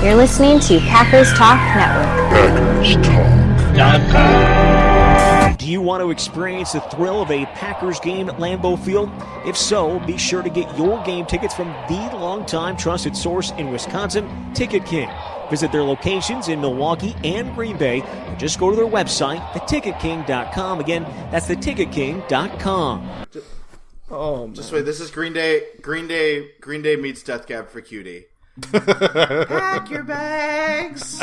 You're listening to Packers Talk Network. PackersTalk.com. Do you want to experience the thrill of a Packers game at Lambeau Field? If so, be sure to get your game tickets from the longtime trusted source in Wisconsin, Ticket King. Visit their locations in Milwaukee and Green Bay, or just go to their website, theticketking.com. Again, that's theticketking.com. Oh, just wait. This is Green Day meets Death Cab for Cutie. Pack your bags,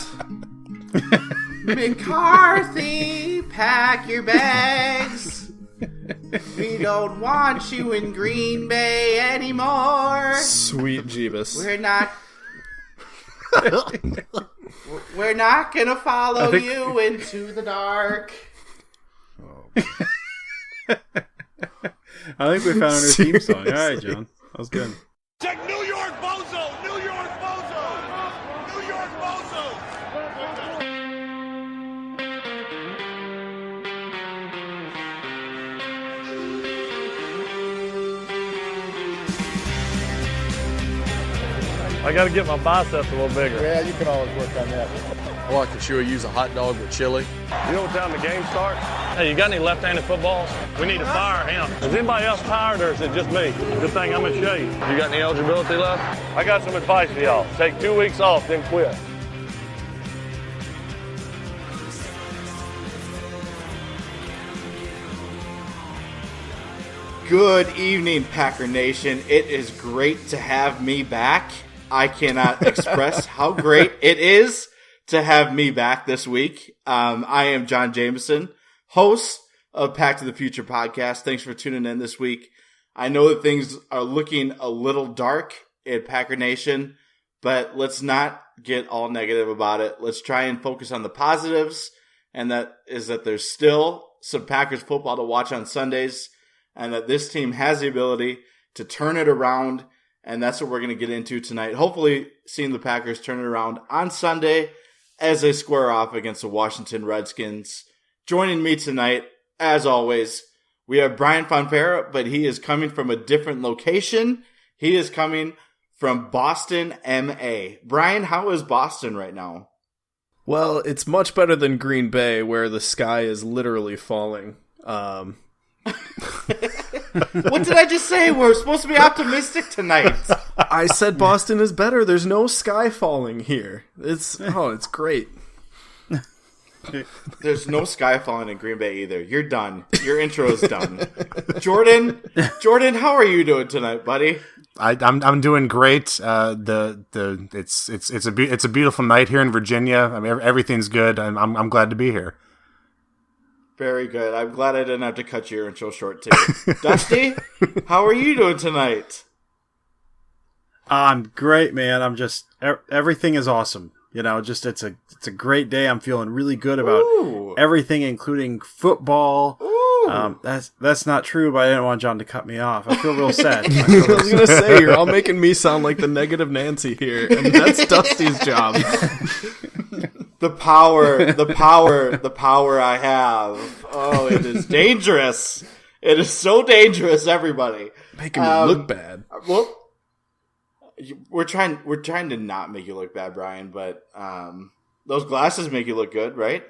McCarthy. Pack your bags. We don't want you in Green Bay anymore. Sweet Jeebus. We're not gonna follow you into the dark. I think we found a new theme song. All right, John. That was good. Check New York Bozo! New York Bozo! New York Bozo! I got to get my biceps a little bigger. Yeah, you can always work on that. Or I could sure use a hot dog with chili. You know what time the game starts? Hey, you got any left-handed footballs? We need to fire him. Is anybody else tired or is it just me? Good thing I'm in shape. You got any eligibility left? I got some advice for y'all. Take 2 weeks off, then quit. Good evening, Packer Nation. It is great to have me back. I cannot express how great it is to have me back this week. I am John Jameson, host of Pack to the Future podcast. Thanks for tuning in this week. I know that things are looking a little dark at Packer Nation, but let's not get all negative about it. Let's try and focus on the positives, and that is that there's still some Packers football to watch on Sundays, and that this team has the ability to turn it around, and that's what we're going to get into tonight. Hopefully seeing the Packers turn it around on Sunday as they square off against the Washington Redskins. Joining me tonight, as always, we have Brian Fonfera, but he is coming from a different location. He is coming from Boston, MA. Brian, how is Boston right now? Well, it's much better than Green Bay, where the sky is literally falling. What did I just say? We're supposed to be optimistic tonight. I said Boston is better. There's no sky falling here. It's great. There's no sky falling in Green Bay either. You're done. Your intro is done. Jordan, how are you doing tonight, buddy? I'm doing great. It's a beautiful night here in Virginia. I mean, everything's good. I'm glad to be here. Very good. I'm glad I didn't have to cut your intro short too. Dusty, how are you doing tonight? I'm great, man. I'm just everything is awesome. You know, just it's a great day. I'm feeling really good about everything, including football. That's not true, but I didn't want John to cut me off. I feel real sad. I was gonna say you're all making me sound like the negative Nancy here, and that's Dusty's job. The power I have. Oh, it is dangerous. It is so dangerous, everybody. Making me look bad. Well, we're trying to not make you look bad, Brian, but those glasses make you look good, right?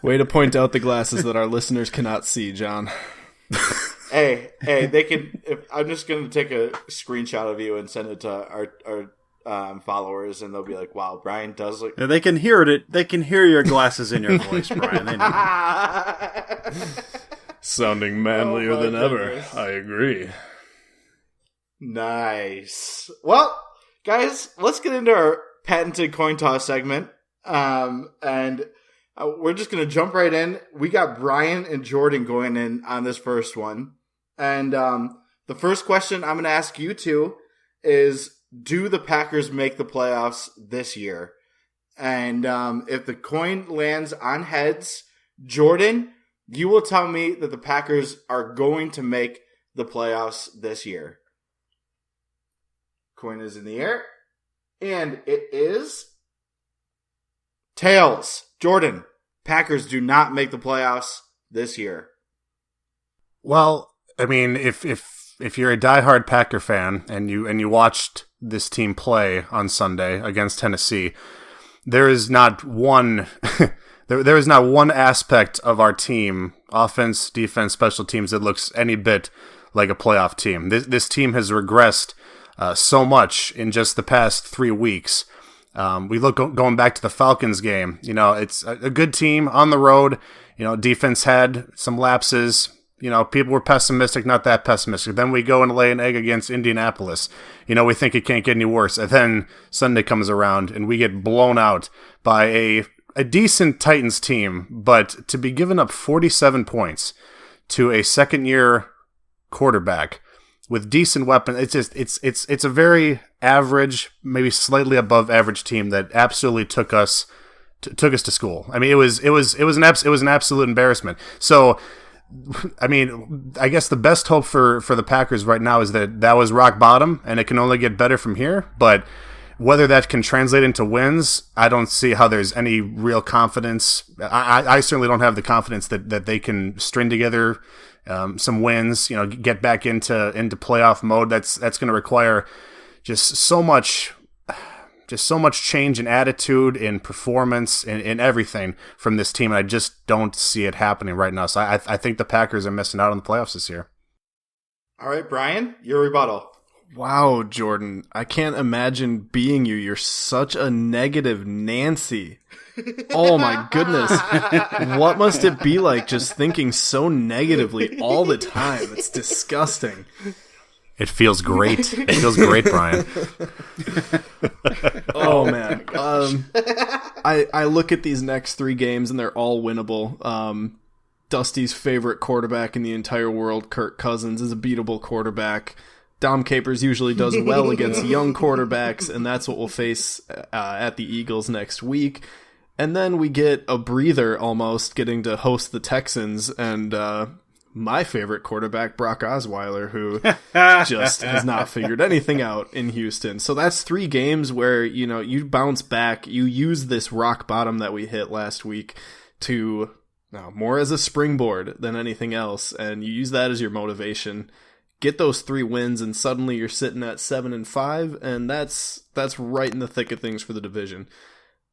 Way to point out the glasses that our listeners cannot see, John. Hey, they can. I'm just going to take a screenshot of you and send it to our followers, and they'll be like, "Wow, Brian does look." Yeah, they can hear it. They can hear your glasses in your voice, Brian. They know. Sounding manlier than goodness. ever. I agree. Nice. Well, guys, let's get into our patented coin toss segment, and we're just going to jump right in. We got Brian and Jordan going in on this first one, and the first question I'm going to ask you two is, do the Packers make the playoffs this year? And if the coin lands on heads, Jordan, you will tell me that the Packers are going to make the playoffs this year. Coin is in the air, and it is tails. Jordan, Packers do not make the playoffs this year. Well, I mean, if you're a diehard Packer fan and you watched this team play on Sunday against Tennessee, there is not one there is not one aspect of our team, offense, defense, special teams, that looks any bit like a playoff team. This team has regressed so much in just the past 3 weeks. We look going back to the Falcons game. It's a good team on the road. Defense had some lapses. People were pessimistic, not that pessimistic. Then we go and lay an egg against Indianapolis. We think it can't get any worse. And then Sunday comes around and we get blown out by a decent Titans team. But to be given up 47 points to a second-year quarterback with decent weapons, it's a very average, maybe slightly above average team that absolutely took us to school. I mean, it was an absolute embarrassment. So, I mean, I guess the best hope for the Packers right now is that was rock bottom, and it can only get better from here. But whether that can translate into wins, I don't see how there's any real confidence. I certainly don't have the confidence that they can string together some wins. Get back into playoff mode. That's going to require just so much change in attitude, in performance, in everything from this team. And I just don't see it happening right now. So I think the Packers are missing out on the playoffs this year. All right, Brian, your rebuttal. Wow, Jordan, I can't imagine being you. You're such a negative Nancy. Oh my goodness. What must it be like just thinking so negatively all the time? It's disgusting. It feels great. It feels great, Brian. Oh man. I look at these next 3 games and they're all winnable. Dusty's favorite quarterback in the entire world, Kirk Cousins, is a beatable quarterback. Dom Capers usually does well against young quarterbacks, and that's what we'll face at the Eagles next week. And then we get a breather almost, getting to host the Texans and my favorite quarterback, Brock Osweiler, who just has not figured anything out in Houston. So that's 3 games where, you bounce back. You use this rock bottom that we hit last week to more as a springboard than anything else. And you use that as your motivation. Get those 3 wins, and suddenly you're sitting at 7-5, and that's right in the thick of things for the division.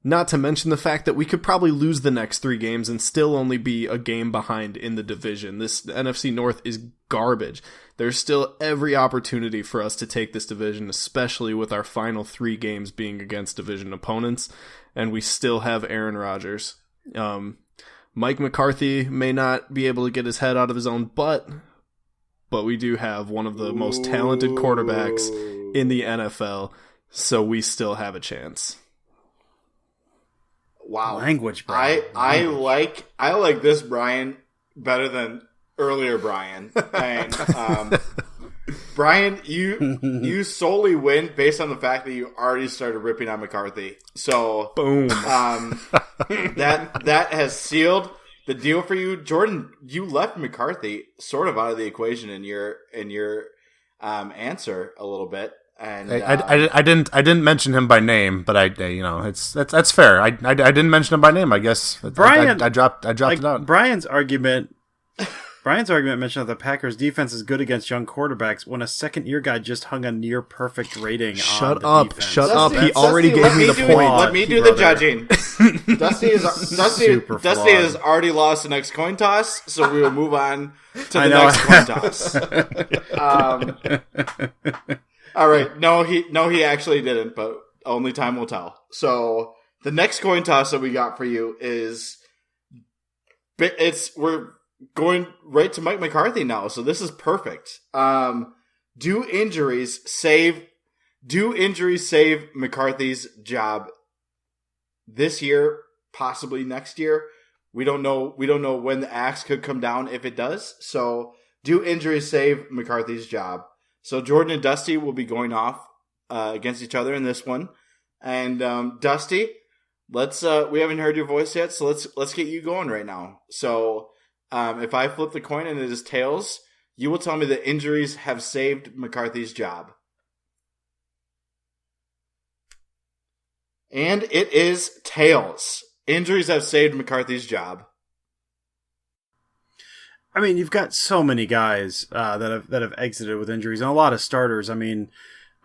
Not to mention the fact that we could probably lose the next 3 games and still only be a game behind in the division. This NFC North is garbage. There's still every opportunity for us to take this division, especially with our final 3 games being against division opponents, and we still have Aaron Rodgers. Mike McCarthy may not be able to get his head out of his own butt, but we do have one of the most talented quarterbacks in the NFL, so we still have a chance. Wow. Language, Brian. I like this Brian better than earlier Brian. And Brian, you solely win based on the fact that you already started ripping on McCarthy. So boom. That has sealed the deal for you. Jordan, you left McCarthy sort of out of the equation in your answer a little bit. And I didn't mention him by name, but that's fair. I didn't mention him by name. I guess Brian, I dropped it out. Brian's argument mentioned that the Packers defense is good against young quarterbacks when a second-year guy just hung a near perfect rating. Shut on up! the Shut defense. up! He already gave me the point. Let me do the judging. Dusty has already lost the next coin toss, so we will move on to the next coin toss. All right. No, he actually didn't, but only time will tell. So the next coin toss that we got for you is we're going right to Mike McCarthy now, so this is perfect. Do injuries save McCarthy's job this year, possibly next year? We don't know when the axe could come down if it does. So do injuries save McCarthy's job? So Jordan and Dusty will be going off against each other in this one. And Dusty, let's we haven't heard your voice yet, so let's get you going right now. So if I flip the coin and it is tails, you will tell me that injuries have saved McCarthy's job. And it is tails. Injuries have saved McCarthy's job. I mean, you've got so many guys that have exited with injuries, and a lot of starters. I mean,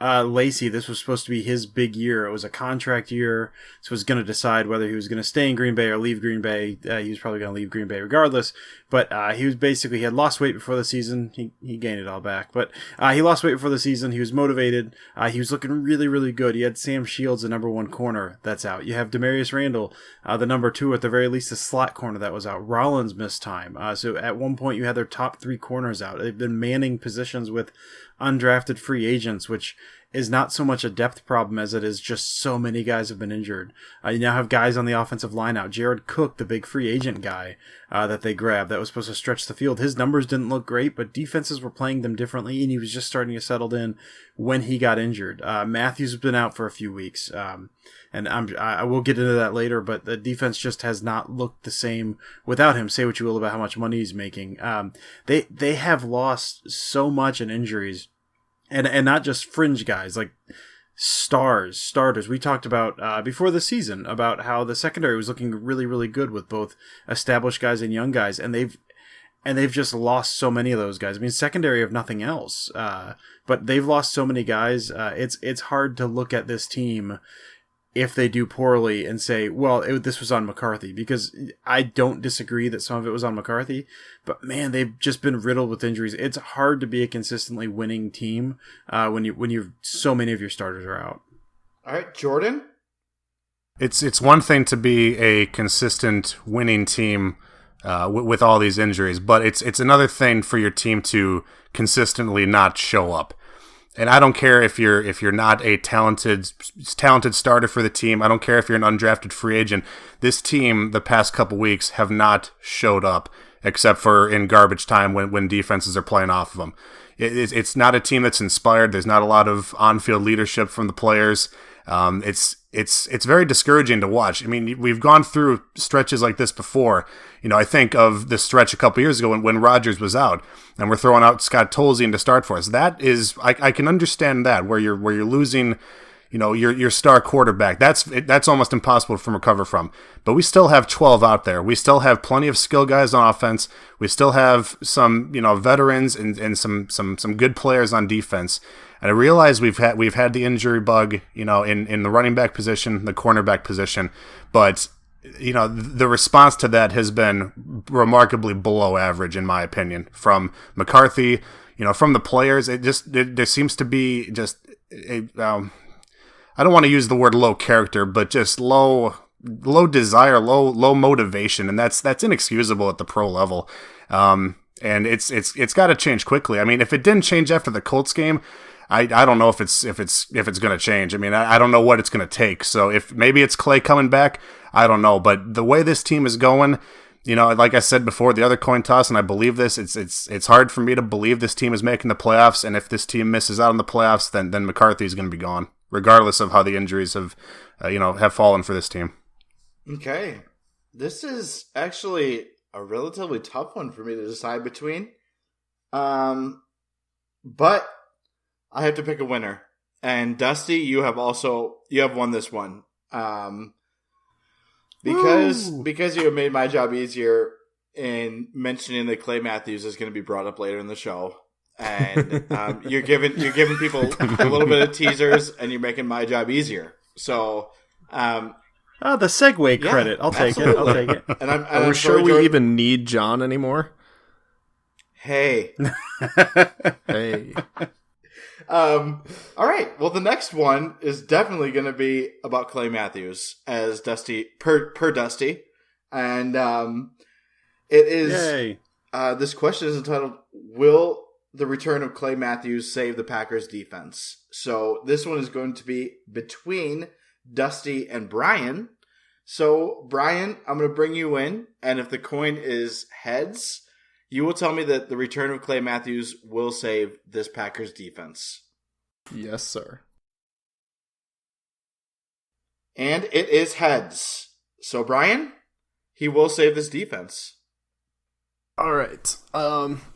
Lacey, this was supposed to be his big year. It was a contract year, so he was going to decide whether he was going to stay in Green Bay or leave Green Bay. He was probably going to leave Green Bay regardless, but he had lost weight before the season. He gained it all back, but he lost weight before the season. He was motivated. He was looking really, really good. He had Sam Shields, the number 1 corner, that's out. You have Demarius Randall, the number 2, at the very least, the slot corner that was out. Rollins missed time. So at one point, you had their top 3 corners out. They've been manning positions with undrafted free agents, which is not so much a depth problem as it is just so many guys have been injured. You now have guys on the offensive line out. Jared Cook, the big free agent guy that they grabbed that was supposed to stretch the field. His numbers didn't look great, but defenses were playing them differently, and he was just starting to settle in when he got injured. Matthews has been out for a few weeks, and I will get into that later, but the defense just has not looked the same without him. Say what you will about how much money he's making. They have lost so much in injuries. And not just fringe guys, like starters. We talked about before the season about how the secondary was looking really, really good with both established guys and young guys, and they've just lost so many of those guys. I mean, secondary of nothing else, but they've lost so many guys. It's hard to look at this team if they do poorly and say, well, this was on McCarthy, because I don't disagree that some of it was on McCarthy, but man, they've just been riddled with injuries. It's hard to be a consistently winning team when you so many of your starters are out. All right, Jordan? It's one thing to be a consistent winning team with all these injuries, but it's another thing for your team to consistently not show up. And I don't care if you're not a talented starter for the team. I don't care if you're an undrafted free agent. This team, the past couple weeks, have not showed up except for in garbage time when defenses are playing off of them. It's not a team that's inspired. There's not a lot of on-field leadership from the players. It's very discouraging to watch. I mean, we've gone through stretches like this before. You know, I think of the stretch a couple years ago when Rodgers was out, and we're throwing out Scott Tolzien to start for us. That is, I can understand that where you're losing, you know, your star quarterback. That's almost impossible to recover from. But we still have 12 out there. We still have plenty of skill guys on offense. We still have some, you know, veterans and some good players on defense. And I realize we've had the injury bug, you know, in the running back position, the cornerback position, but you know, the response to that has been remarkably below average, in my opinion, from McCarthy, you know, from the players. There seems to be just I don't want to use the word low character, but just low desire, low motivation, and that's inexcusable at the pro level. And it's got to change quickly. I mean, if it didn't change after the Colts game, I don't know if it's going to change. I mean, I don't know what it's going to take. So if maybe it's Clay coming back, I don't know. But the way this team is going, you know, like I said before, the other coin toss, and I believe this, it's hard for me to believe this team is making the playoffs. And if this team misses out on the playoffs, then McCarthy is going to be gone, regardless of how the injuries have fallen for this team. Okay, this is actually a relatively tough one for me to decide between. But I have to pick a winner. And Dusty, you have won this one. Because you have made my job easier in mentioning that Clay Matthews is going to be brought up later in the show. And you're giving people a little bit of teasers, and you're making my job easier. So the segue credit. I'll take it. And Are we sure we even need John anymore? Hey. Hey. All right. Well, the next one is definitely going to be about Clay Matthews as Dusty per Dusty, and it is. Yay. This question is entitled, "Will the return of Clay Matthews save the Packers defense?" So this one is going to be between Dusty and Brian. So Brian, I'm going to bring you in, and if the coin is heads, you will tell me that the return of Clay Matthews will save this Packers defense. Yes, sir. And it is heads. So, Brian, he will save this defense. All right.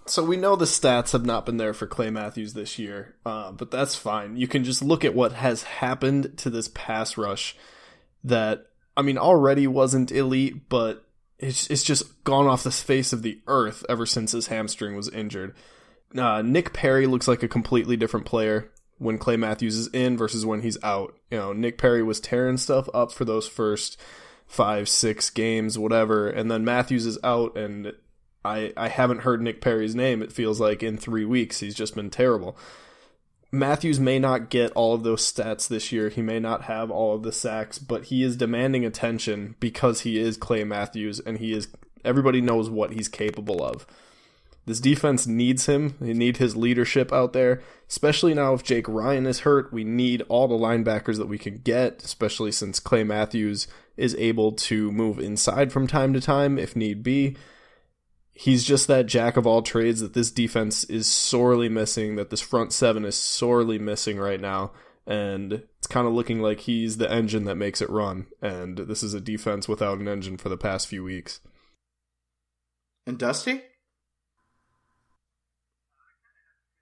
So we know the stats have not been there for Clay Matthews this year, but that's fine. You can just look at what has happened to this pass rush that, I mean, already wasn't elite, but it's just gone off the face of the earth ever since his hamstring was injured. Nick Perry looks like a completely different player. when Clay Matthews is in versus when he's out. Nick Perry was tearing stuff up for those first 5-6 games, whatever, and then Matthews is out, and I haven't heard Nick Perry's name, it feels like, in 3 weeks. He's just been terrible. Matthews may not get all of those stats this year. He may not have all of the sacks, but he is demanding attention because he is Clay Matthews, and everybody knows what he's capable of. This defense needs him. They need his leadership out there, especially now if Jake Ryan is hurt. We need all the linebackers that we can get, especially since Clay Matthews is able to move inside from time to time if need be. He's just that jack of all trades that this defense is sorely missing, that this front seven is sorely missing right now, and it's kind of looking like he's the engine that makes it run, and this is a defense without an engine for the past few weeks. And Dusty?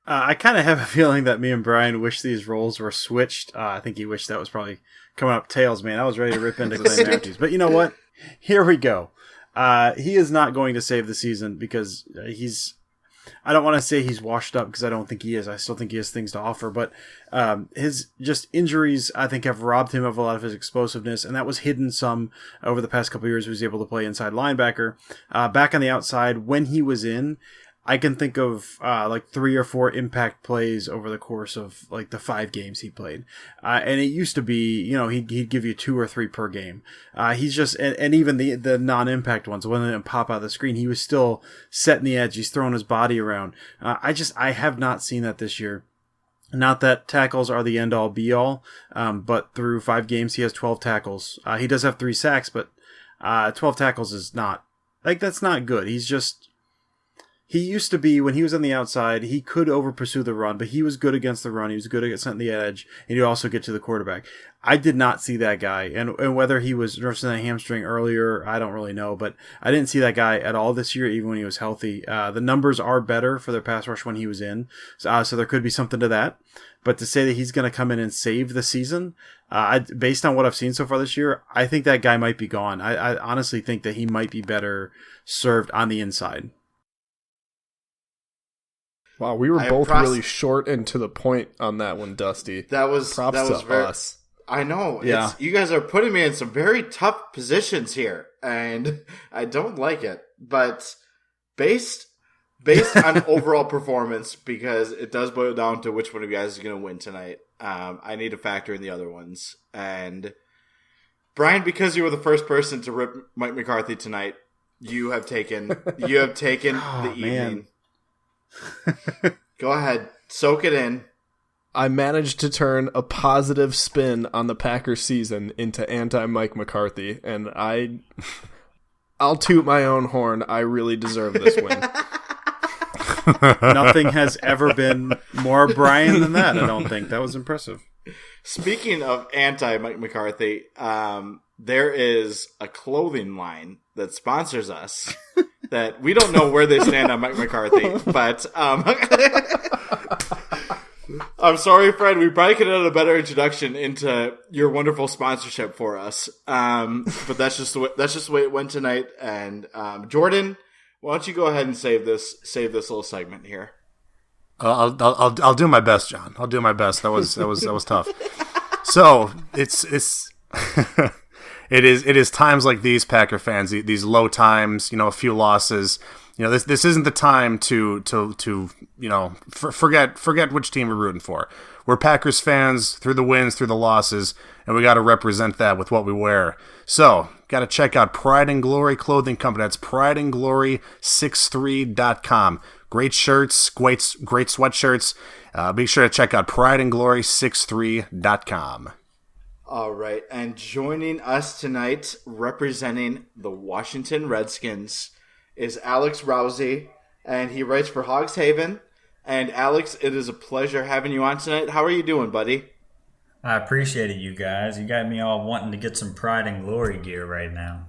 I kind of have a feeling that me and Brian wish these roles were switched. I think he wished that was probably coming up tails, man. I was ready to rip into Clay Matthews. But you know what? Here we go. He is not going to save the season because I don't want to say he's washed up because I don't think he is. I still think he has things to offer. But his just injuries, I think, have robbed him of a lot of his explosiveness. And that was hidden some over the past couple of years. He was able to play inside linebacker. Back on the outside, when he was in, I can think of like 3 or 4 impact plays over the course of like the 5 games he played. And it used to be, he'd give you 2 or 3 per game. He's just, and even the non-impact ones, when they didn't pop out of the screen, he was still setting the edge. He's throwing his body around. I have not seen that this year. Not that tackles are the end-all be-all, but through 5 games, he has 12 tackles. He does have 3 sacks, but 12 tackles is not, that's not good. He used to be, when he was on the outside, he could over-pursue the run, but he was good against the run. He was good at setting the edge, and he'd also get to the quarterback. I did not see that guy, and whether he was nursing a hamstring earlier, I don't really know, but I didn't see that guy at all this year, even when he was healthy. The numbers are better for their pass rush when he was in, so there could be something to that. But to say that he's going to come in and save the season, based on what I've seen so far this year, I think that guy might be gone. I honestly think that he might be better served on the inside. Wow, we were both really short and to the point on that one, Dusty. Props to us. I know. Yeah. You guys are putting me in some very tough positions here, and I don't like it. But based on overall performance, because it does boil down to which one of you guys is going to win tonight, I need to factor in the other ones. And Brian, because you were the first person to rip Mike McCarthy tonight, you have taken the evening. Go ahead, soak it in. I managed to turn a positive spin on the Packers season into anti-Mike McCarthy, and I'll toot my own horn. I really deserve this win. Nothing has ever been more Brian than that, I don't think. That was impressive. Speaking of anti-Mike McCarthy, there is a clothing line that sponsors us that we don't know where they stand on Mike McCarthy, but I'm sorry, Fred. We probably could have done a better introduction into your wonderful sponsorship for us. But that's just the way it went tonight. And Jordan, why don't you go ahead and save this little segment here? I'll do my best, John. I'll do my best. That was tough. So it is times like these, Packer fans, these low times, a few losses. This isn't the time to forget which team we're rooting for. We're Packers fans through the wins, through the losses, and we got to represent that with what we wear. So, got to check out Pride and Glory Clothing Company. That's prideandglory63.com. Great shirts, great sweatshirts. Be sure to check out prideandglory63.com. All right, and joining us tonight, representing the Washington Redskins, is Alex Rousey, and he writes for Hogs Haven. And Alex, it is a pleasure having you on tonight. How are you doing, buddy? I appreciate it, you guys. You got me all wanting to get some Pride and Glory gear right now.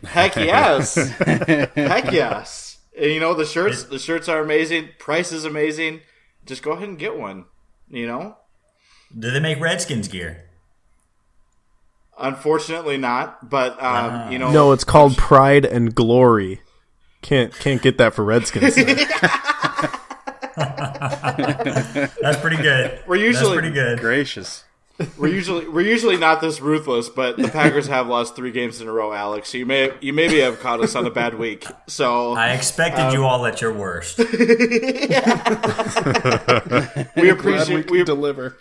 Heck yes. Heck yes. And, the shirts are amazing. Price is amazing. Just go ahead and get one, Do they make Redskins gear? Unfortunately not, but No, it's called Pride and Glory. Can't get that for Redskins. That's pretty good. That's pretty good. Gracious. We're usually not this ruthless, but the Packers have lost 3 games in a row, Alex. So you maybe have caught us on a bad week. So I expected you all at your worst. We appreciate we deliver.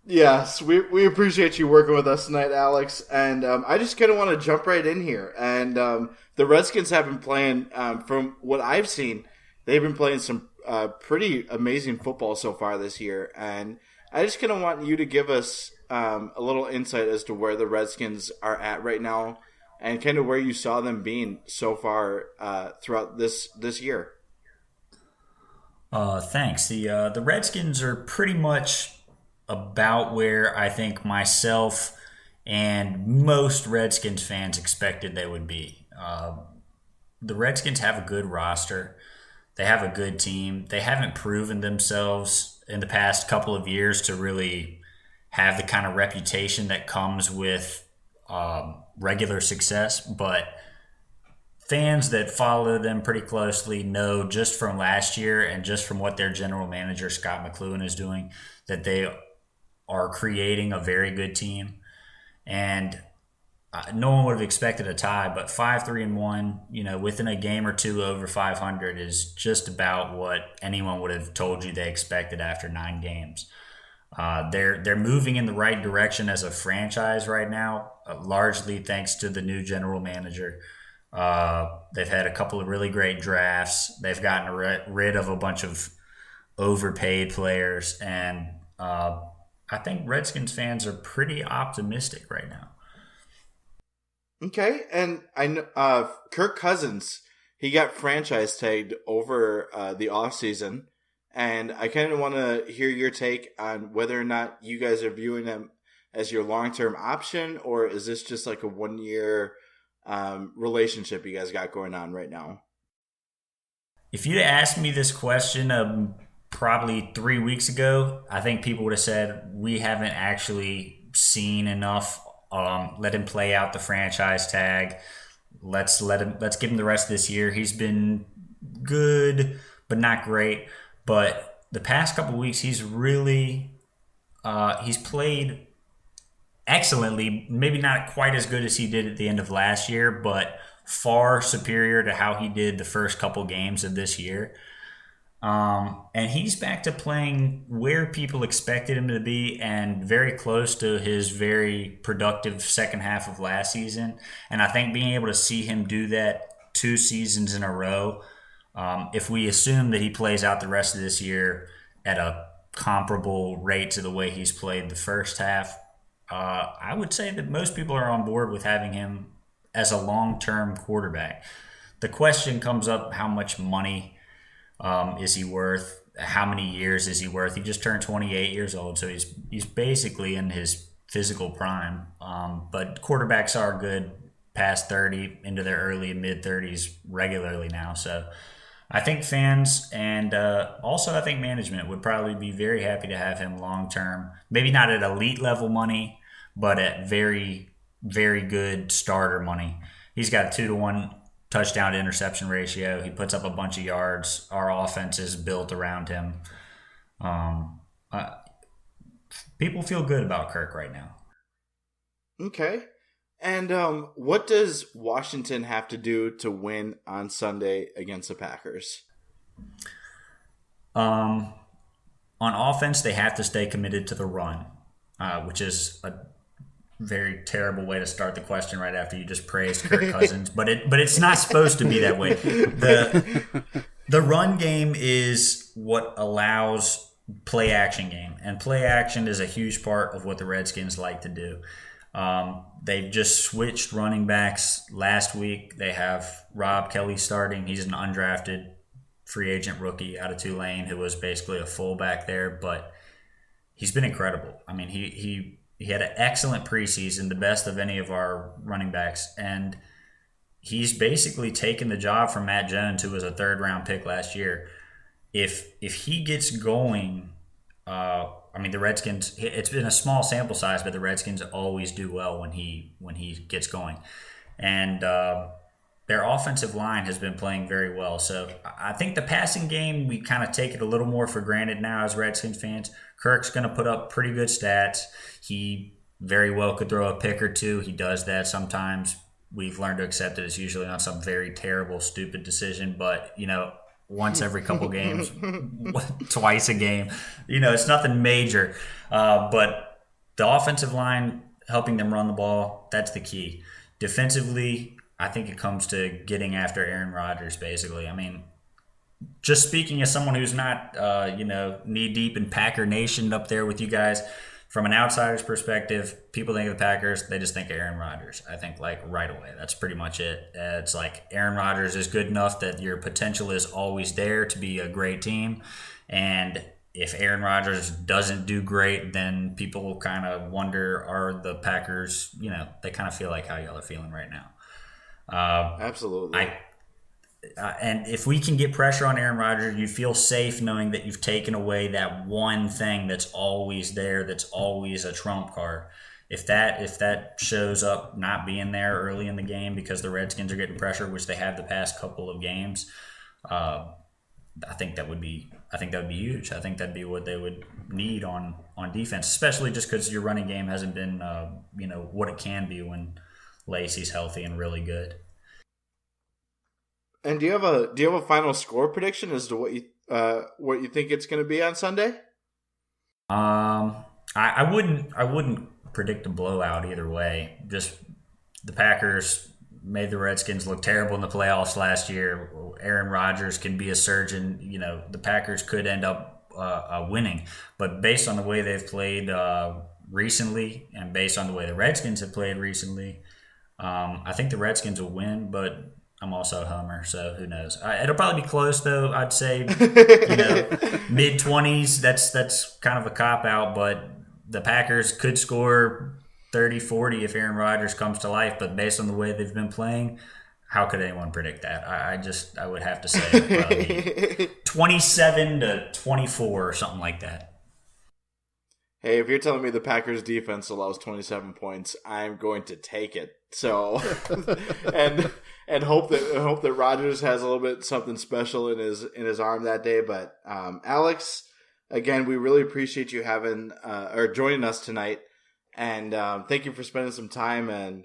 Yes, we appreciate you working with us tonight, Alex. And I just kind of want to jump right in here. And the Redskins have been playing, from what I've seen, they've been playing some pretty amazing football so far this year. And I just kind of want you to give us a little insight as to where the Redskins are at right now and kind of where you saw them being so far throughout this year. Thanks. The Redskins are pretty much about where I think myself and most Redskins fans expected they would be. The Redskins have a good roster. They have a good team. They haven't proven themselves in the past couple of years to really have the kind of reputation that comes with regular success, but fans that follow them pretty closely know just from last year and just from what their general manager, Scott McLuhan, is doing, that they are creating a very good team. And no one would have expected a tie, but 5-3-1, within a game or two over 500 is just about what anyone would have told you they expected after 9 games. They're moving in the right direction as a franchise right now, largely thanks to the new general manager. They've had a couple of really great drafts. They've gotten rid of a bunch of overpaid players, and I think Redskins fans are pretty optimistic right now. Okay, and I know Kirk Cousins, he got franchise tagged over the offseason, and I kind of want to hear your take on whether or not you guys are viewing him as your long-term option, or is this just like a 1-year relationship you guys got going on right now? If you'd asked me this question probably 3 weeks ago, I think people would have said we haven't actually seen enough. Let him play out the franchise tag. Let's give him the rest of this year. He's been good, but not great. But the past couple of weeks, he's really he's played excellently. Maybe not quite as good as he did at the end of last year, but far superior to how he did the first couple games of this year. And he's back to playing where people expected him to be and very close to his very productive second half of last season. And I think being able to see him do that 2 seasons in a row, if we assume that he plays out the rest of this year at a comparable rate to the way he's played the first half, I would say that most people are on board with having him as a long-term quarterback. The question comes up, how much money is he worth? How many years is he worth? He just turned 28 years old, so he's basically in his physical prime. But quarterbacks are good past 30 into their early and mid-30s regularly now. So I think fans and also I think management would probably be very happy to have him long-term. Maybe not at elite level money, but at very, very good starter money. He's got a 2-to-1 touchdown to interception ratio. He puts up a bunch of yards. Our offense is built around him. People feel good about Kirk right now. Okay. And what does Washington have to do to win on Sunday against the Packers? On offense, they have to stay committed to the run, which is a very terrible way to start the question right after you just praised Kirk Cousins, but it's not supposed to be that way. The run game is what allows play action game, and play action is a huge part of what the Redskins like to do. They've just switched running backs last week. They have Rob Kelly starting. He's an undrafted free agent rookie out of Tulane who was basically a fullback there, but he's been incredible. I mean, he had an excellent preseason, the best of any of our running backs, and he's basically taken the job from Matt Jones, who was a 3rd-round pick last year. If he gets going, the Redskins, it's been a small sample size, but the Redskins always do well when he gets going. And their offensive line has been playing very well. So I think the passing game, we kind of take it a little more for granted now as Redskins fans. Kirk's going to put up pretty good stats. He very well could throw a pick or two. He does that sometimes. We've learned to accept that it's usually on some very terrible, stupid decision. But, once every couple games, twice a game, it's nothing major. But the offensive line helping them run the ball, that's the key. Defensively, I think it comes to getting after Aaron Rodgers, basically. I mean, just speaking as someone who's not, knee-deep in Packer Nation up there with you guys, from an outsider's perspective, people think of the Packers, they just think of Aaron Rodgers. I think, right away. That's pretty much it. It's like Aaron Rodgers is good enough that your potential is always there to be a great team. And if Aaron Rodgers doesn't do great, then people will kind of wonder, are the Packers, they kind of feel like how y'all are feeling right now. Absolutely. And if we can get pressure on Aaron Rodgers, you feel safe knowing that you've taken away that one thing that's always there, that's always a trump card. If that shows up not being there early in the game because the Redskins are getting pressure, which they have the past couple of games, I think that would be huge. I think that'd be what they would need on defense, especially just because your running game hasn't been what it can be when Lacey's healthy and really good. And do you have a final score prediction as to what you think it's going to be on Sunday? I wouldn't predict a blowout either way. Just the Packers made the Redskins look terrible in the playoffs last year. Aaron Rodgers can be a surgeon. The Packers could end up winning, but based on the way they've played recently, and based on the way the Redskins have played recently, I think the Redskins will win, but I'm also a homer, so who knows? It'll probably be close, though. I'd say, mid-20s. That's kind of a cop-out, but the Packers could score 30, 40 if Aaron Rodgers comes to life, but based on the way they've been playing, how could anyone predict that? I would have to say probably 27-24 or something like that. Hey, if you're telling me the Packers defense allows 27 points, I'm going to take it. So, and hope that Rodgers has a little bit something special in his arm that day. But Alex, again, we really appreciate you having or joining us tonight, and thank you for spending some time. And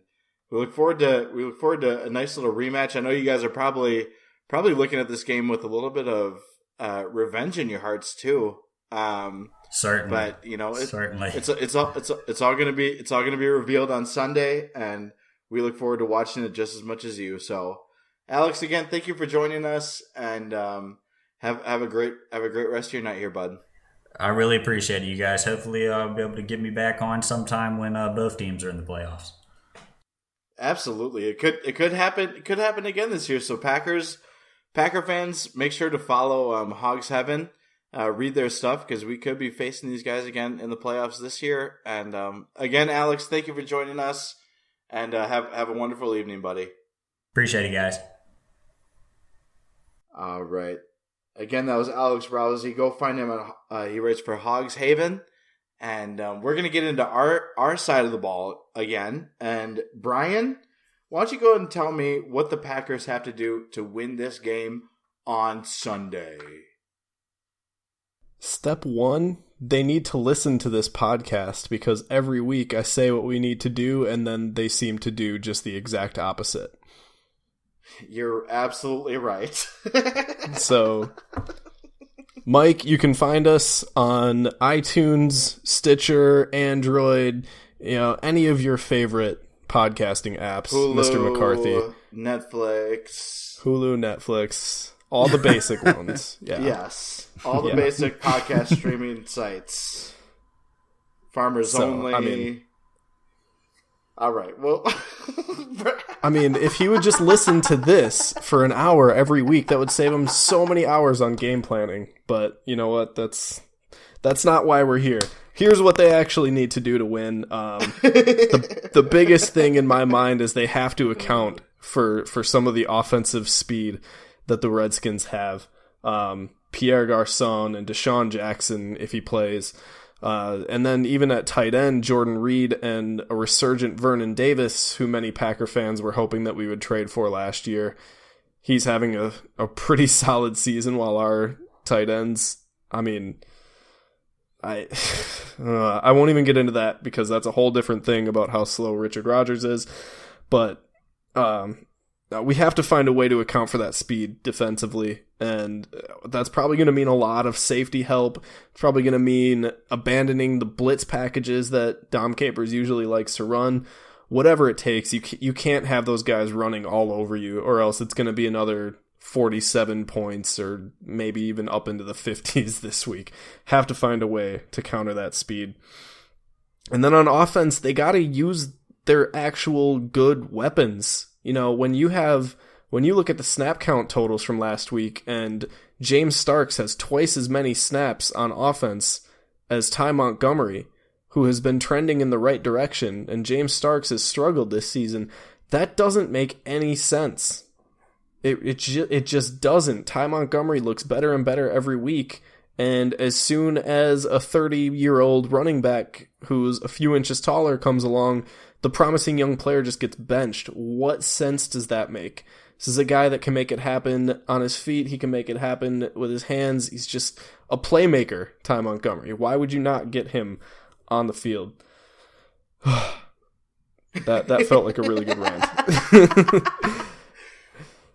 we look forward to a nice little rematch. I know you guys are probably looking at this game with a little bit of revenge in your hearts too. Certainly, but certainly, it's all gonna be revealed on Sunday, and we look forward to watching it just as much as you. So, Alex, again, thank you for joining us, and have a great rest of your night here, bud. I really appreciate it, you guys. Hopefully, I'll be able to get me back on sometime when both teams are in the playoffs. Absolutely, it could happen. It could happen again this year. So, Packer fans, make sure to follow Hogs Heaven. Read their stuff because we could be facing these guys again in the playoffs this year. And again, Alex, thank you for joining us, and have a wonderful evening, buddy. Appreciate it, guys. All right. Again, that was Alex Rousey. Go find him he writes for Hogs Haven, and we're gonna get into our side of the ball again. And Brian, why don't you go ahead and tell me what the Packers have to do to win this game on Sunday? Step 1, they need to listen to this podcast, because every week I say what we need to do and then they seem to do just the exact opposite. You're absolutely right. So, Mike, you can find us on iTunes, Stitcher, Android, any of your favorite podcasting apps. Hulu, Mr. McCarthy. Hulu, Netflix, all the basic ones. Yeah. Yes. All the basic podcast streaming sites. Farmers Only. All right. Well, if he would just listen to this for an hour every week, that would save him so many hours on game planning. But you know what? That's not why we're here. Here's what they actually need to do to win. The biggest thing in my mind is they have to account for some of the offensive speed that the Redskins have. Pierre Garçon and Deshaun Jackson, if he plays, And then even at tight end, Jordan Reed and a resurgent Vernon Davis, who many Packer fans were hoping that we would trade for last year. He's having a pretty solid season, while our tight ends, I mean, I won't even get into that because that's a whole different thing about how slow Richard Rodgers is. But we have to find a way to account for that speed defensively, and that's probably going to mean a lot of safety help. It's probably going to mean abandoning the blitz packages that Dom Capers usually likes to run. Whatever it takes, you can't have those guys running all over you, or else it's going to be another 47 points or maybe even up into the 50s this week. Have to find a way to counter that speed. And then on offense, they got to use their actual good weapons. You know, when you look at the snap count totals from last week, and James Starks has twice as many snaps on offense as Ty Montgomery, who has been trending in the right direction, and James Starks has struggled this season, that doesn't make any sense. It just doesn't. Ty Montgomery looks better and better every week, and as soon as a 30-year-old running back who's a few inches taller comes along, the promising young player just gets benched. What sense does that make? This is a guy that can make it happen on his feet. He can make it happen with his hands. He's just a playmaker, Ty Montgomery. Why would you not get him on the field? That felt like a really good rant.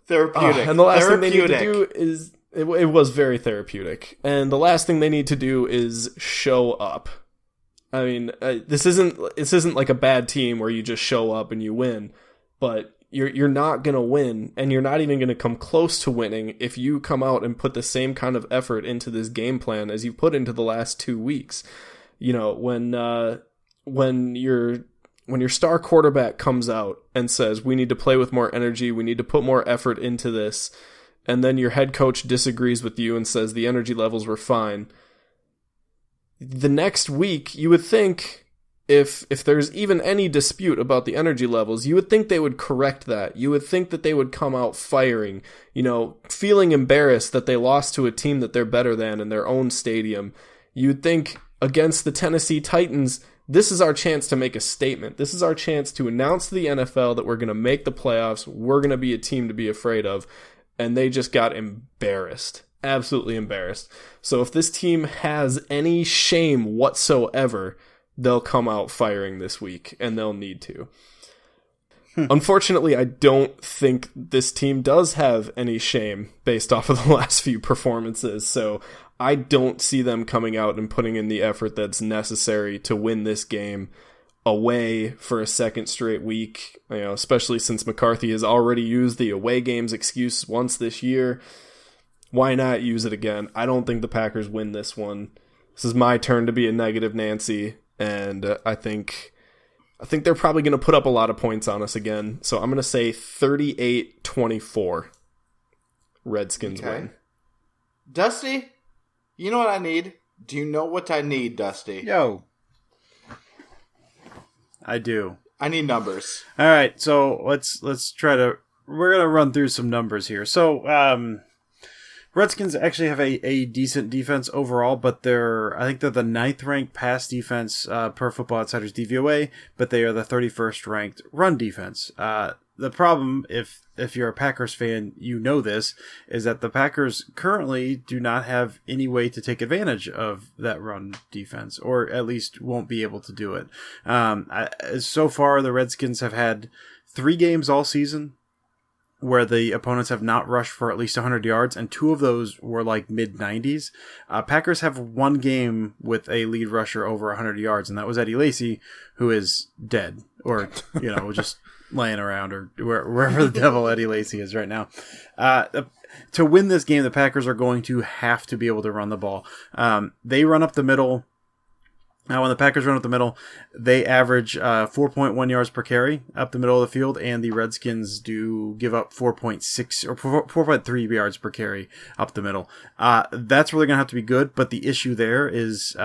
Therapeutic. And the last thing they need to do is... It was very therapeutic. And the last thing they need to do is show up. I mean, this isn't like a bad team where you just show up and you win, but you're not going to win, and you're not even going to come close to winning if you come out and put the same kind of effort into this game plan as you put into the last 2 weeks. You know, when your star quarterback comes out and says, we need to play with more energy, we need to put more effort into this, and then your head coach disagrees with you and says the energy levels were fine, the next week, you would think, if there's even any dispute about the energy levels, you would think they would correct that. You would think that they would come out firing, you know, feeling embarrassed that they lost to a team that they're better than in their own stadium. You'd think against the Tennessee Titans, this is our chance to make a statement. This is our chance to announce to the NFL that we're going to make the playoffs. We're going to be a team to be afraid of. And they just got embarrassed. Absolutely embarrassed. So if this team has any shame whatsoever, they'll come out firing this week, and they'll need to. Unfortunately, I don't think this team does have any shame based off of the last few performances, so I don't see them coming out and putting in the effort that's necessary to win this game away for a second straight week, you know, especially since McCarthy has already used the away games excuse once this year. Why not use it again? I don't think the Packers win this one. This is my turn to be a negative Nancy, and I think they're probably going to put up a lot of points on us again. So I'm going to say 38-24. Redskins win. Dusty, you know what I need? Do you know what I need, Dusty? Yo. I do. I need numbers. All right, so let's try to... We're going to run through some numbers here. So, Redskins actually have a decent defense overall, but I think they're the 9th ranked pass defense per Football Outsiders DVOA, but they are the 31st ranked run defense. The problem, if you're a Packers fan, you know this, is that the Packers currently do not have any way to take advantage of that run defense, or at least won't be able to do it. So far, the Redskins have had 3 games all season where the opponents have not rushed for at least 100 yards, and 2 of those were like mid-90s. Packers have 1 game with a lead rusher over 100 yards, and that was Eddie Lacy, who is dead, or, you know, just laying around, or wherever the devil Eddie Lacy is right now. To win this game, the Packers are going to have to be able to run the ball. They run up the middle. Now, when the Packers run up the middle, they average 4.1 yards per carry up the middle of the field, and the Redskins do give up 4.6 or 4.3 yards per carry up the middle. That's really going to have to be good, but the issue there is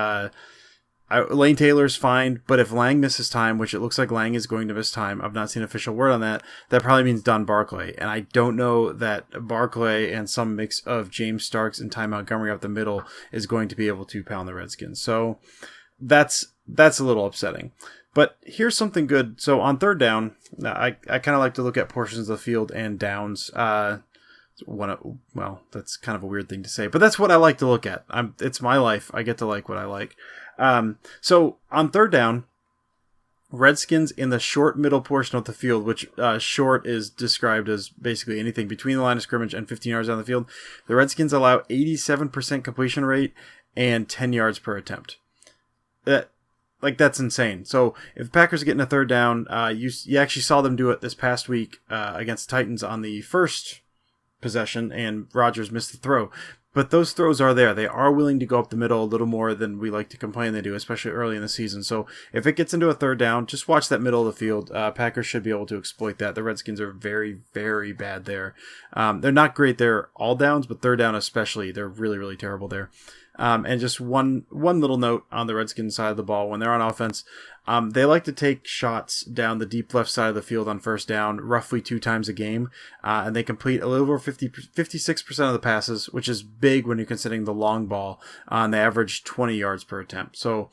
Lane Taylor's fine, but if Lang misses time, which it looks like Lang is going to miss time, I've not seen an official word on that, that probably means Don Barclay, and I don't know that Barclay and some mix of James Starks and Ty Montgomery up the middle is going to be able to pound the Redskins. So that's a little upsetting. But here's something good. So on third down, I kind of like to look at portions of the field and downs. Well, that's kind of a weird thing to say, but that's what I like to look at. It's my life. I get to like what I like. So on third down, Redskins in the short middle portion of the field, which short is described as basically anything between the line of scrimmage and 15 yards down the field. The Redskins allow 87% completion rate and 10 yards per attempt. That's insane. So if the Packers are getting a third down, you actually saw them do it this past week against the Titans on the first possession, and Rodgers missed the throw. But those throws are there. They are willing to go up the middle a little more than we like to complain they do, especially early in the season. So if it gets into a third down, just watch that middle of the field. Packers should be able to exploit that. The Redskins are very, very bad there. They're not great there all downs, but third down especially, they're really, really terrible there. And just one little note on the Redskins side of the ball, when they're on offense, they like to take shots down the deep left side of the field on first down roughly 2 times a game, and they complete a little over 56% of the passes, which is big when you're considering the long ball, and they average 20 yards per attempt. So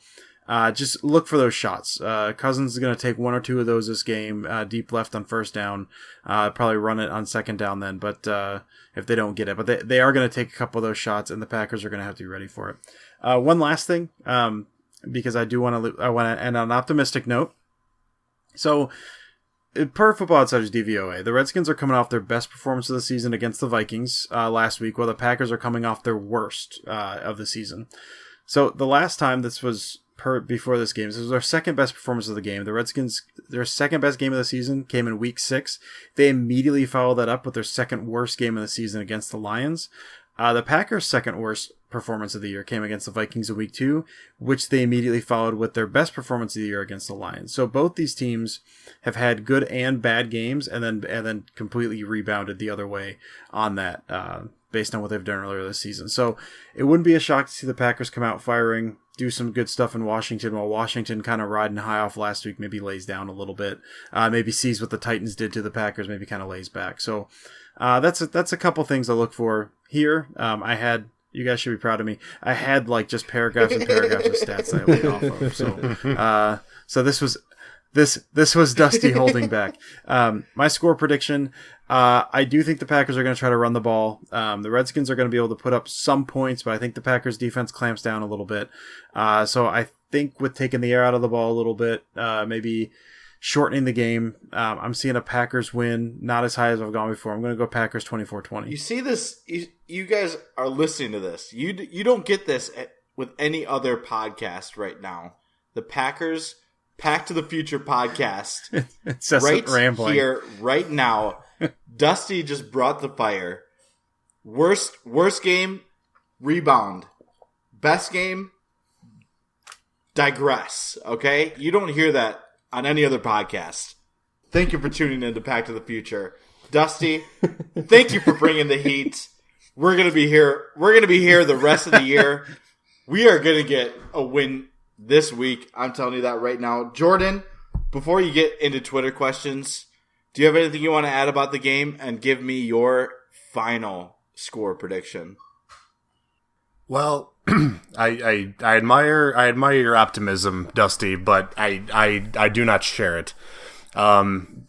just look for those shots. Cousins is going to take 1 or 2 of those this game, deep left on first down, probably run it on second down then, but if they don't get it. But they are going to take a couple of those shots, and the Packers are going to have to be ready for it. One last thing, because I want to end on an optimistic note. So, per Football Outsiders DVOA, the Redskins are coming off their best performance of the season against the Vikings last week, while the Packers are coming off their worst of the season. So the last time this was before this game, this was our second best performance of the game. The Redskins, their second best game of the season came in week 6. They immediately followed that up with their second worst game of the season against the Lions. The Packers' second worst performance of the year came against the Vikings in week 2, which they immediately followed with their best performance of the year against the Lions. So both these teams have had good and bad games, and then completely rebounded the other way on that, based on what they've done earlier this season. So it wouldn't be a shock to see the Packers come out firing, do some good stuff in Washington, while Washington kind of riding high off last week, maybe lays down a little bit, maybe sees what the Titans did to the Packers, maybe kind of lays back. So that's a couple things I look for here. You guys should be proud of me. I had like just paragraphs and paragraphs of stats that I laid off of. So this was Dusty holding back. My score prediction, I do think the Packers are going to try to run the ball. The Redskins are going to be able to put up some points, but I think the Packers defense clamps down a little bit. So I think with taking the air out of the ball a little bit, maybe shortening the game, I'm seeing a Packers win, not as high as I've gone before. I'm going to go Packers 24-20. You see this? You guys are listening to this. You don't get this with any other podcast right now. The Packers Pack to the Future podcast. It's just right rambling here, right now. Dusty just brought the fire. Worst game, rebound. Best game, digress. Okay? You don't hear that on any other podcast. Thank you for tuning in to Pack to the Future. Dusty, thank you for bringing the heat. We're going to be here. We're going to be here the rest of the year. We are going to get a win this week. I'm telling you that right now. Jordan, before you get into Twitter questions, do you have anything you want to add about the game, and give me your final score prediction? Well, I admire your optimism, Dusty, but I do not share it. The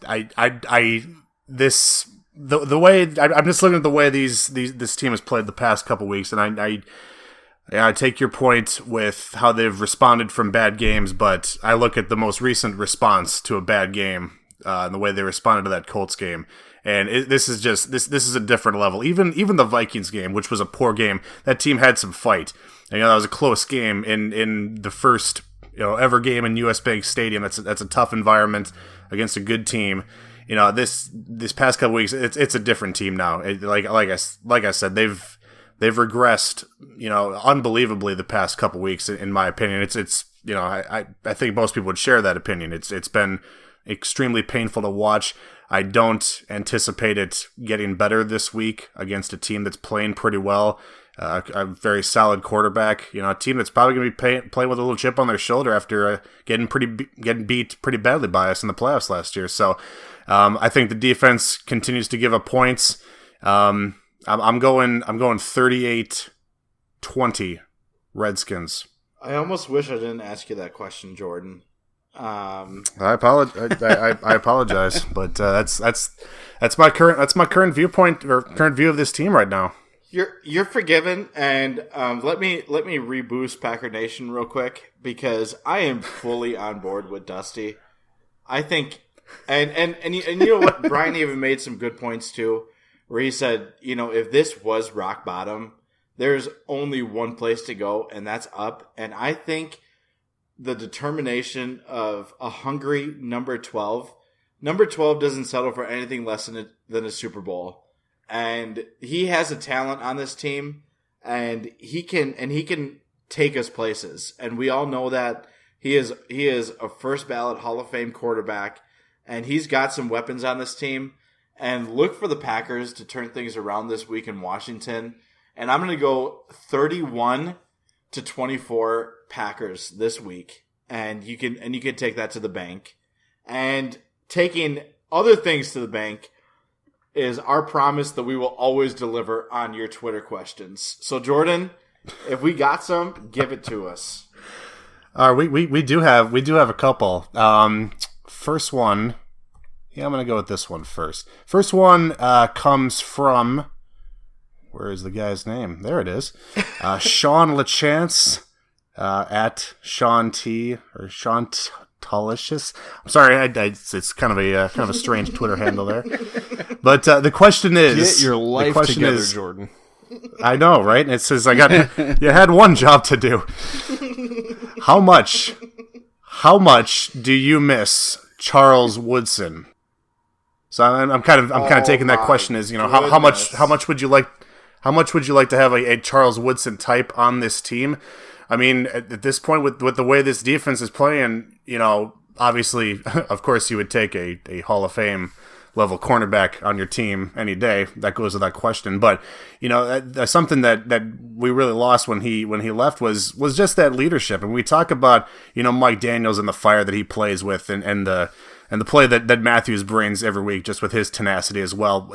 way I'm just looking at the way this team has played the past couple weeks, and I take your point with how they've responded from bad games, but I look at the most recent response to a bad game, and the way they responded to that Colts game. And this is a different level. Even the Vikings game, which was a poor game, that team had some fight. And, that was a close game in the first ever game in US Bank Stadium. That's a tough environment against a good team. This past couple weeks, it's a different team now. Like I said, they've regressed unbelievably the past couple weeks. In my opinion, I think most people would share that opinion. It's been extremely painful to watch. I don't anticipate it getting better this week against a team that's playing pretty well, a very solid quarterback. A team that's probably going to be playing with a little chip on their shoulder after getting beat pretty badly by us in the playoffs last year. So I think the defense continues to give up points. I'm going 38-20 Redskins. I almost wish I didn't ask you that question, Jordan. I apologize, but that's my current viewpoint or current view of this team right now. You're forgiven, and let me reboost Packer Nation real quick because I am fully on board with Dusty. I think, and you know what, Brian even made some good points too, where he said, if this was rock bottom, there's only one place to go, and that's up. And I think the determination of a hungry number 12 doesn't settle for anything less than a Super Bowl. And he has a talent on this team, and he can take us places. And we all know that he is a first ballot Hall of Fame quarterback, and he's got some weapons on this team. And look for the Packers to turn things around this week in Washington. And I'm going to go 31-24 Packers this week, and you can take that to the bank. And taking other things to the bank is our promise that we will always deliver on your Twitter questions. So, Jordan, if we got some, give it to us. We do have a couple. First one, I'm gonna go with this one first. First one comes from, where is the guy's name? There it is. Sean LaChance at Sean T or Sean Talicious. I'm sorry, it's kind of a strange Twitter handle there. But the question is, get your life together, Jordan. I know, right? It says you had one job to do. How much do you miss Charles Woodson? So I'm kind of taking that question as how much would you like to have a Charles Woodson type on this team? I mean, at this point, with the way this defense is playing, obviously, of course, you would take a Hall of Fame level cornerback on your team any day. That goes without question. But something that we really lost when he left was just that leadership. And we talk about Mike Daniels and the fire that he plays with, and the play that Matthews brings every week, just with his tenacity as well.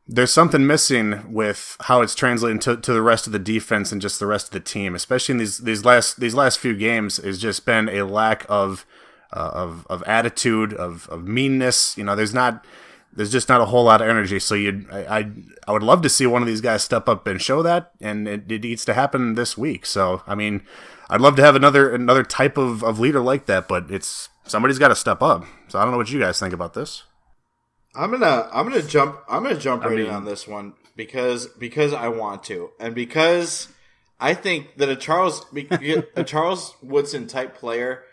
There's something missing with how it's translating to the rest of the defense and just the rest of the team, especially in these last few games. Has just been a lack of attitude, of meanness. There's just not a whole lot of energy. So I would love to see one of these guys step up and show that, and it needs to happen this week. So I mean, I'd love to have another type of leader like that, but somebody's got to step up. So I don't know what you guys think about this. I'm gonna jump right in on this one because I want to, and because I think that a Charles Woodson type player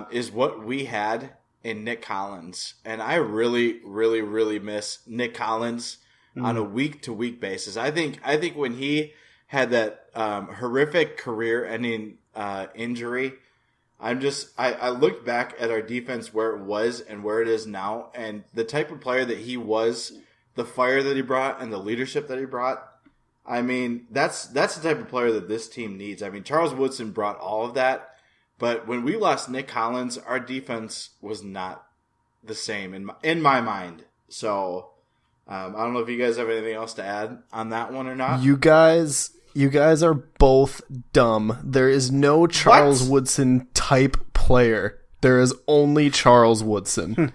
is what we had in Nick Collins, and I really, really, really miss Nick Collins on a week to week basis. I think when he had that horrific career-ending injury, I looked back at our defense where it was and where it is now, and the type of player that he was, the fire that he brought, and the leadership that he brought. I mean, that's the type of player that this team needs. I mean, Charles Woodson brought all of that, but when we lost Nick Collins, our defense was not the same in my mind. So I don't know if you guys have anything else to add on that one or not. You guys are both dumb. There is no Charles Woodson type player. There is only Charles Woodson.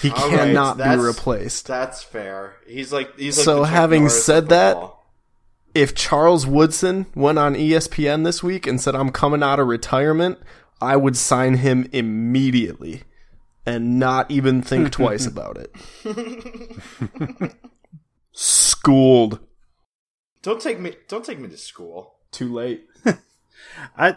He cannot be replaced. That's fair. He's like so. Having said that, if Charles Woodson went on ESPN this week and said, "I'm coming out of retirement," I would sign him immediately and not even think twice about it. Schooled. Don't take me to school. Too late. I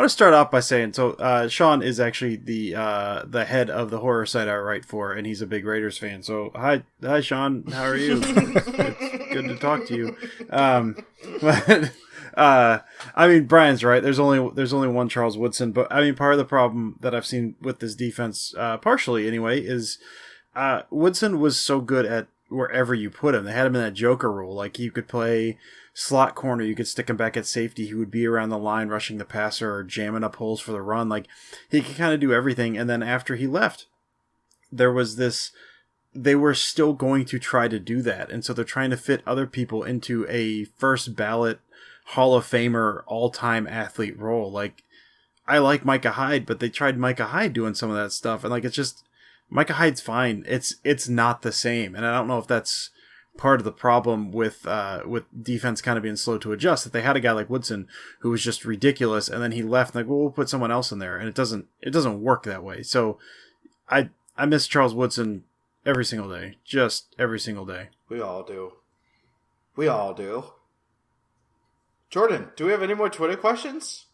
want to start off by saying, so Sean is actually the head of the horror site I write for, and he's a big Raiders fan. So hi Sean, how are you? It's good to talk to you. But I mean, Brian's right. There's only one Charles Woodson, but I mean, part of the problem that I've seen with this defense, partially anyway, is Woodson was so good at wherever you put him. They had him in that Joker role. Like, you could play slot corner, you could stick him back at safety, he would be around the line rushing the passer or jamming up holes for the run. Like, he could kind of do everything. And then after he left, there was this, they were still going to try to do that. And so they're trying to fit other people into a first ballot Hall of Famer, all-time athlete role. Like, I like Micah Hyde, but they tried Micah Hyde doing some of that stuff, and like, it's just, Micah Hyde's fine. It's not the same, and I don't know if that's part of the problem with defense kind of being slow to adjust. That they had a guy like Woodson who was just ridiculous, and then he left, and like, well, we'll put someone else in there, and it doesn't work that way. So, I miss Charles Woodson every single day, just every single day. We all do. Jordan, do we have any more Twitter questions?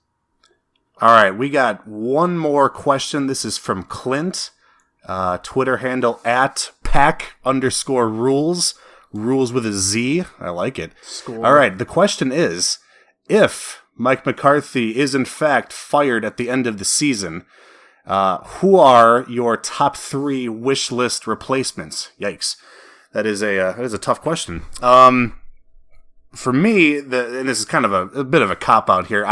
All right, we got one more question. This is from Clint. Twitter handle at pack_rules. Rules with a Z. I like it. Score. All right, the question is, if Mike McCarthy is in fact fired at the end of the season, who are your top 3 wish list replacements? Yikes. That is a tough question. For me, and this is kind of a bit of a cop-out here,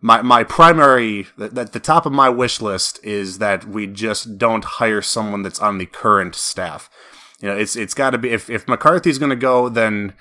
my primary, at the top of my wish list is that we just don't hire someone that's on the current staff. You know, it's got to be, if McCarthy's going to go, then,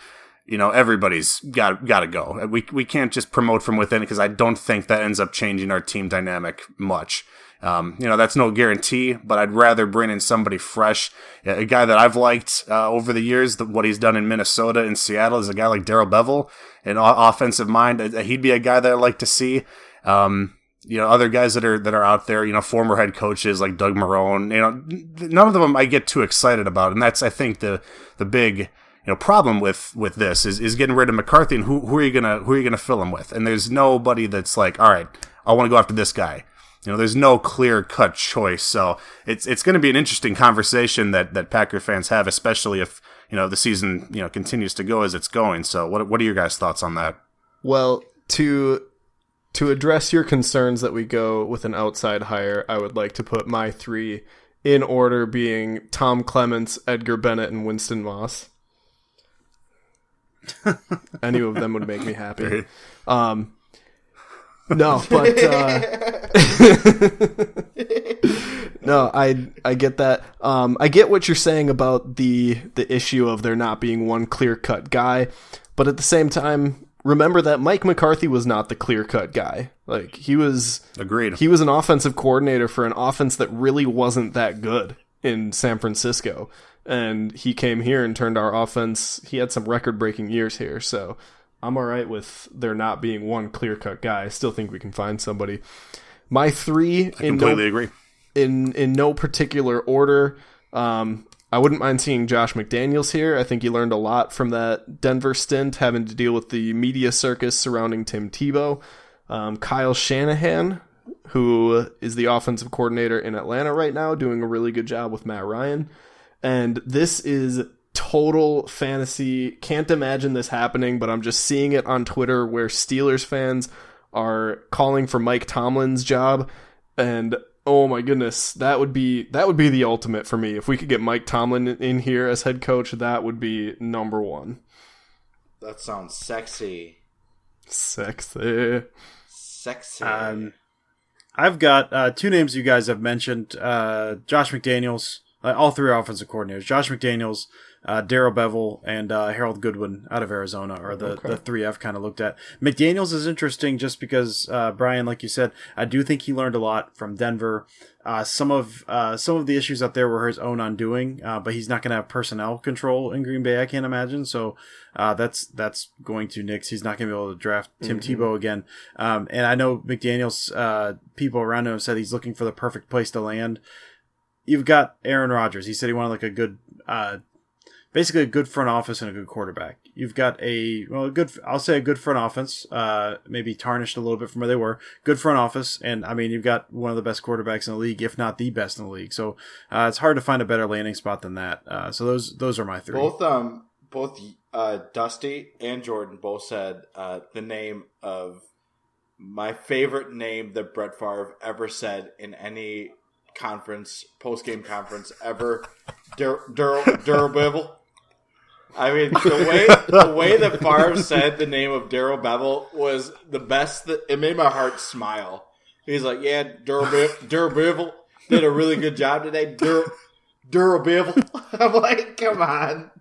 you know, everybody's got to go. We can't just promote from within, because I don't think that ends up changing our team dynamic much. You know, that's no guarantee, but I'd rather bring in somebody fresh. A guy that I've liked over the years, what he's done in Minnesota and Seattle, is a guy like Darrell Bevel, an offensive mind. He'd be a guy that I'd like to see. You know, other guys that are out there, you know, former head coaches like Doug Marrone, you know, none of them I get too excited about. And that's, I think, the big, you know, problem with this is getting rid of McCarthy, and who are you gonna fill him with? And there's nobody that's like, all right, I want to go after this guy. You know, there's no clear-cut choice, so it's going to be an interesting conversation that Packer fans have, especially if, you know, the season, you know, continues to go as it's going. So, what are your guys' thoughts on that? Well, to address your concerns that we go with an outside hire, I would like to put my 3 in order, being Tom Clements, Edgar Bennett, and Winston Moss. Any of them would make me happy. No, but no, I get that. I get what you're saying about the issue of there not being one clear-cut guy, but at the same time, remember that Mike McCarthy was not the clear-cut guy. Like, he was agreed. He was an offensive coordinator for an offense that really wasn't that good in San Francisco, and he came here and turned our offense. He had some record-breaking years here, so I'm all right with there not being one clear-cut guy. I still think we can find somebody. My 3, I completely agree. In no particular order, I wouldn't mind seeing Josh McDaniels here. I think he learned a lot from that Denver stint, having to deal with the media circus surrounding Tim Tebow. Kyle Shanahan, who is the offensive coordinator in Atlanta right now, doing a really good job with Matt Ryan. And this is total fantasy. Can't imagine this happening, but I'm just seeing it on Twitter where Steelers fans are calling for Mike Tomlin's job, and oh my goodness, that would be the ultimate for me. If we could get Mike Tomlin in here as head coach, that would be number 1. That sounds sexy. Sexy. I've got 2 names you guys have mentioned. Josh McDaniels, all 3 offensive coordinators. Josh McDaniels, Darrell Bevel, and Harold Goodwin out of Arizona are the 3 I've kind of looked at. McDaniels is interesting just because, Brian, like you said, I do think he learned a lot from Denver. Some of the issues out there were his own undoing, but he's not going to have personnel control in Green Bay, I can't imagine. So that's going to nix. He's not going to be able to draft Tim Tebow again. And I know McDaniels, people around him have said he's looking for the perfect place to land. You've got Aaron Rodgers. He said he wanted like a good, basically a good front office and a good quarterback. You've got a good front office, maybe tarnished a little bit from where they were. Good front office, and I mean, you've got one of the best quarterbacks in the league, if not the best in the league. So it's hard to find a better landing spot than that. So those are my 3. Both Dusty and Jordan both said the name of my favorite name that Brett Favre ever said in any post-game conference ever, Darrell Bevel. I mean, the way that Favre said the name of Darrell Bevel was the best. It made my heart smile. He's like, yeah, Darrell Bevel did a really good job today. Durable. I'm like, come on,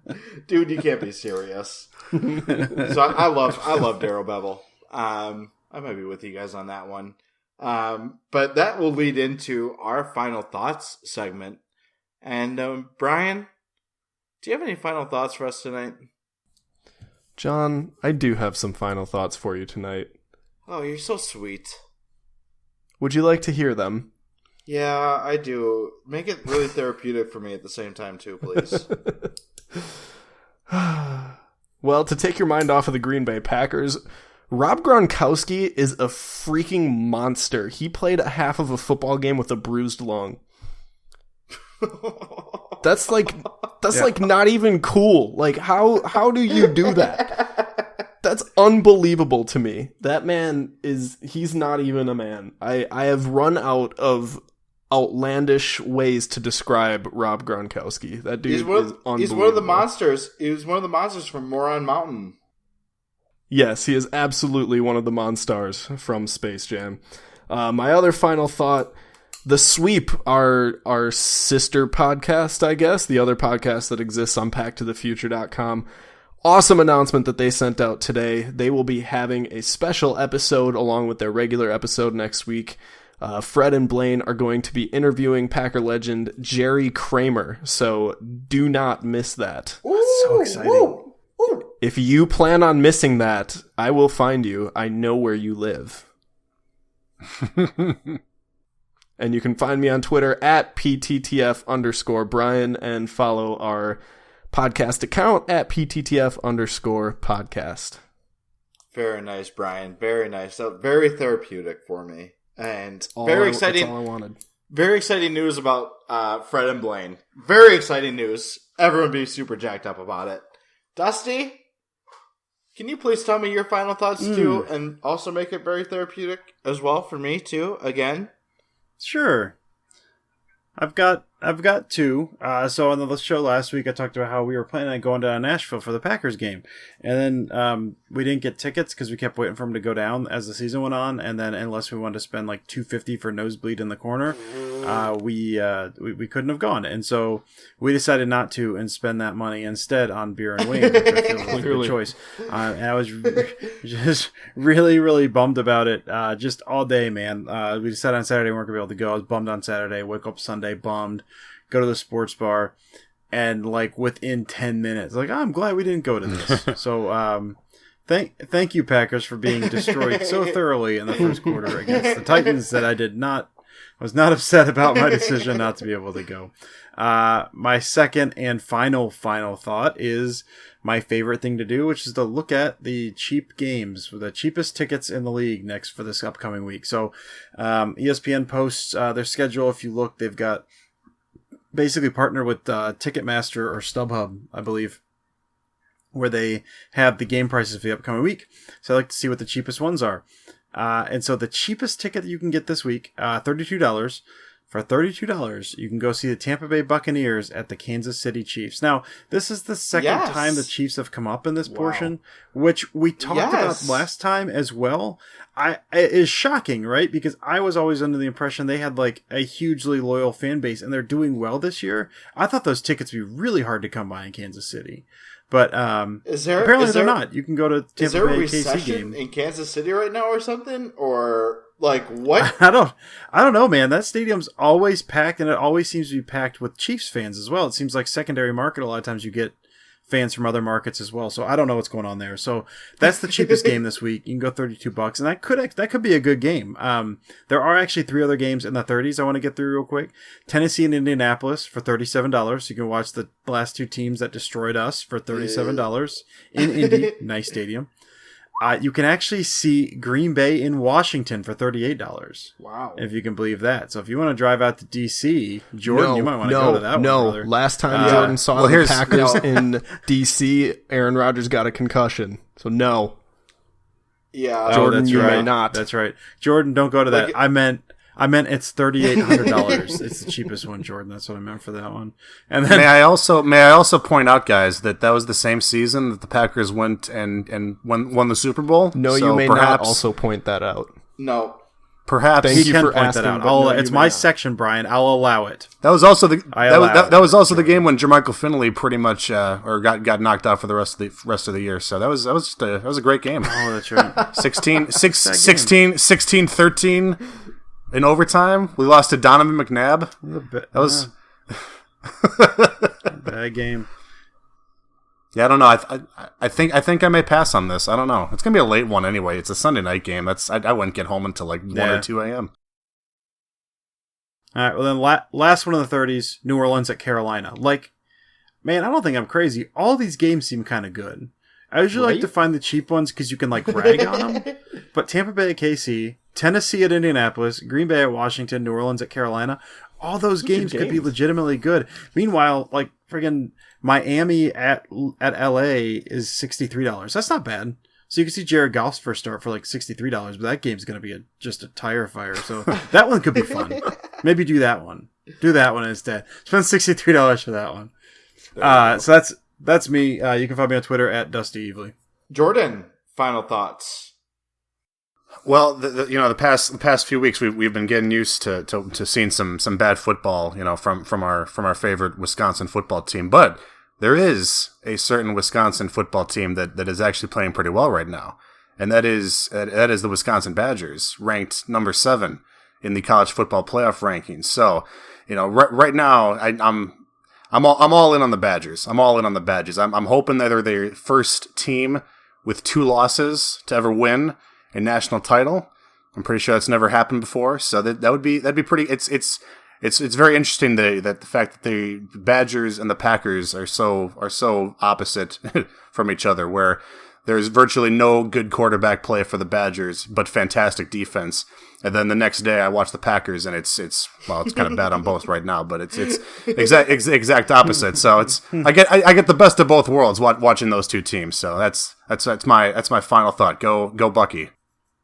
dude, you can't be serious. So I love Darrell Bevel. I might be with you guys on that one. But that will lead into our final thoughts segment. And Brian, do you have any final thoughts for us tonight? John, I do have some final thoughts for you tonight. Oh, you're so sweet. Would you like to hear them? Yeah, I do. Make it really therapeutic for me at the same time, too, please. Well, to take your mind off of the Green Bay Packers, Rob Gronkowski is a freaking monster. He played a half of a football game with a bruised lung. That's like not even cool. Like how do you do that? That's unbelievable to me. That man he's not even a man. I have run out of outlandish ways to describe Rob Gronkowski. That dude is unbelievable. He's one of the monsters. He was one of the monsters from Moron Mountain. Yes, he is absolutely one of the Monstars from Space Jam. My other final thought, The Sweep, our sister podcast, I guess, the other podcast that exists on PackToTheFuture.com. Awesome announcement that they sent out today. They will be having a special episode along with their regular episode next week. Fred and Blaine are going to be interviewing Packer legend Jerry Kramer, so do not miss that. That's so exciting. Woo. If you plan on missing that, I will find you. I know where you live. And you can find me on Twitter at PTTF_Brian and follow our podcast account at PTTF_podcast. Very nice, Brian. Very nice. So very therapeutic for me. And That's very exciting. all I wanted. Very exciting news about Fred and Blaine. Very exciting news. Everyone be super jacked up about it. Dusty, can you please tell me your final thoughts too, and also make it very therapeutic as well for me too? Again, Sure. I've got two. So on the show last week, I talked about how we were planning on going to Nashville for the Packers game, and then we didn't get tickets because we kept waiting for them to go down as the season went on, and then unless we wanted to spend like $250 for nosebleed in the corner, we couldn't have gone, and so we decided not to and spend that money instead on beer and wings, which I feel was a good choice. And I was just really, really bummed about it. Just all day, man. We decided on Saturday we weren't gonna be able to go. I was bummed on Saturday. Wake up Sunday bummed. Go to the sports bar, and like within 10 minutes, like, oh, I'm glad we didn't go to this. So thank you, Packers, for being destroyed so thoroughly in the first quarter against the Titans that I was not upset about my decision not to be able to go. My second and final thought is my favorite thing to do, which is to look at the cheap games, the cheapest tickets in the league next for this upcoming week. So ESPN posts their schedule. If you look, they've got basically partnered with Ticketmaster or StubHub, I believe, where they have the game prices for the upcoming week. So I like to see what the cheapest ones are. And so the cheapest ticket that you can get this week, $32. For $32, you can go see the Tampa Bay Buccaneers at the Kansas City Chiefs. Now, this is the second time the Chiefs have come up in this portion, which we talked about last time as well. It is shocking, right? Because I was always under the impression they had like a hugely loyal fan base, and they're doing well this year. I thought those tickets would be really hard to come by in Kansas City. But apparently they're not. You can go to Tampa Bay KC game in Kansas City right now or something, or like what? I don't know, man. That stadium's always packed, and it always seems to be packed with Chiefs fans as well. It seems like secondary market. A lot of times you get fans from other markets as well. So I don't know what's going on there. So that's the cheapest game this week. You can go $32, and that could be a good game. There are actually 3 other games in the 30s I want to get through real quick. Tennessee and Indianapolis for $37. You can watch the last 2 teams that destroyed us for $37 in Indy. Nice stadium. You can actually see Green Bay in Washington for $38. Wow. If you can believe that. So if you want to drive out to D.C., Jordan, you might want to go to that one, brother. Last time Jordan saw the Packers in D.C., Aaron Rodgers got a concussion. So no. Yeah. Jordan, you may not. That's right. Jordan, don't go to that. I meant it's $3,800. It's the cheapest one, Jordan. That's what I meant for that one. And then may I also point out, guys, that was the same season that the Packers went and won the Super Bowl. No, so you may not also point that out. No. perhaps Thank He you can for point asking, that out. but no, you It's may my not. section, Brian. I'll allow it. that was also the that was also the Jordan. game when Jermichael Finley pretty much got knocked out for the rest of the year. So that was a great game. Oh, that's right. 16-13 in overtime. We lost to Donovan McNabb. That was Bad game. Yeah, I don't know. I think I may pass on this. I don't know. It's gonna be a late one anyway. It's a Sunday night game. I wouldn't get home until like 1 or 2 a.m. All right, well then last one in the 30s, New Orleans at Carolina. Like, man, I don't think I'm crazy. All these games seem kind of good. I usually like to find the cheap ones because you can like rag on them. But Tampa Bay at KC, Tennessee at Indianapolis, Green Bay at Washington, New Orleans at Carolina, all those games could be legitimately good. Meanwhile, like friggin' Miami at LA is $63. That's not bad. So you can see Jared Goff's first start for like $63, but that game's going to be just a tire fire. So that one could be fun. Maybe do that one. Do that one instead. Spend $63 for that one. So that's me. You can find me on Twitter at Dusty Evely. Jordan, final thoughts. Well, the past few weeks we've been getting used to seeing some bad football, from our favorite Wisconsin football team, but there is a certain Wisconsin football team that is actually playing pretty well right now, and that is the Wisconsin Badgers, ranked number 7 in the college football playoff rankings. So, right now I'm all in on the Badgers. I'm hoping that they're the first team with 2 losses to ever win a national title. I'm pretty sure that's never happened before. So that'd be pretty. It's very interesting that the fact that the Badgers and the Packers are so opposite from each other, where there's virtually no good quarterback play for the Badgers, but fantastic defense. And then the next day I watch the Packers and it's kind of bad on both right now, but it's exact opposite. So I get the best of both worlds watching those two teams. So that's my final thought. Go Bucky.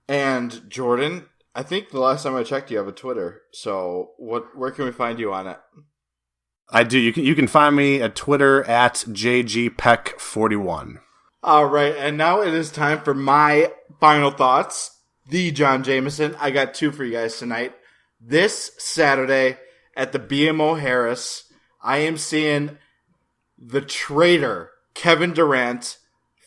And Jordan, I think the last time I checked, you have a Twitter. So where can we find you on it? I do. You can find me at Twitter at JGPeck41. All right, and now it is time for my final thoughts. The John Jameson. I got 2 for you guys tonight. This Saturday at the BMO Harris, I am seeing the traitor Kevin Durant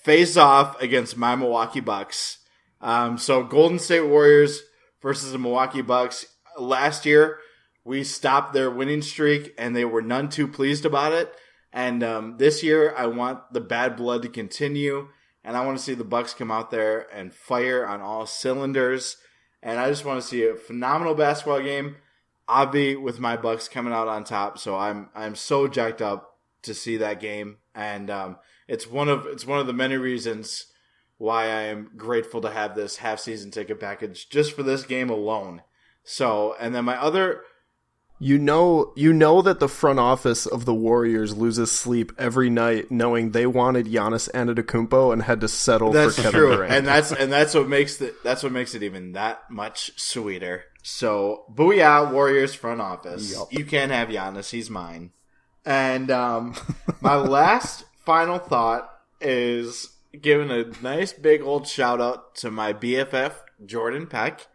face off against my Milwaukee Bucks. So Golden State Warriors versus the Milwaukee Bucks. Last year, we stopped their winning streak, and they were none too pleased about it. And this year, I want the bad blood to continue, and I want to see the Bucks come out there and fire on all cylinders. And I just want to see a phenomenal basketball game. I'll be with my Bucks coming out on top, so I'm so jacked up to see that game, and it's one of the many reasons why I am grateful to have this half-season ticket package just for this game alone. So, and then my other... You know that the front office of the Warriors loses sleep every night knowing they wanted Giannis Antetokounmpo and had to settle for Kevin Durant. And that's what makes it even that much sweeter. So, booyah, Warriors front office. Yep. You can't have Giannis, he's mine. And my last final thought is giving a nice big old shout out to my BFF, Jordan Peck.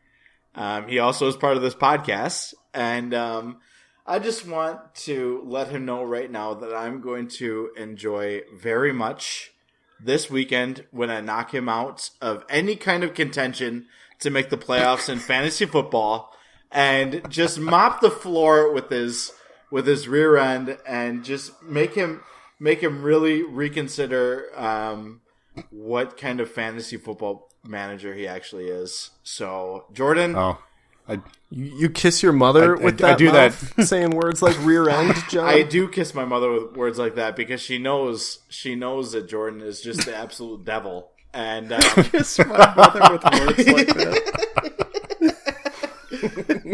He also is part of this podcast. And I just want to let him know right now that I'm going to enjoy very much this weekend when I knock him out of any kind of contention to make the playoffs in fantasy football, and just mop the floor with his rear end and just make him really reconsider what kind of fantasy football manager he actually is. So, Jordan. Oh. You kiss your mother with that? I do mouth, that saying words like rear end, John. I do kiss my mother with words like that because she knows that Jordan is just the absolute devil. And kiss my mother with words like that.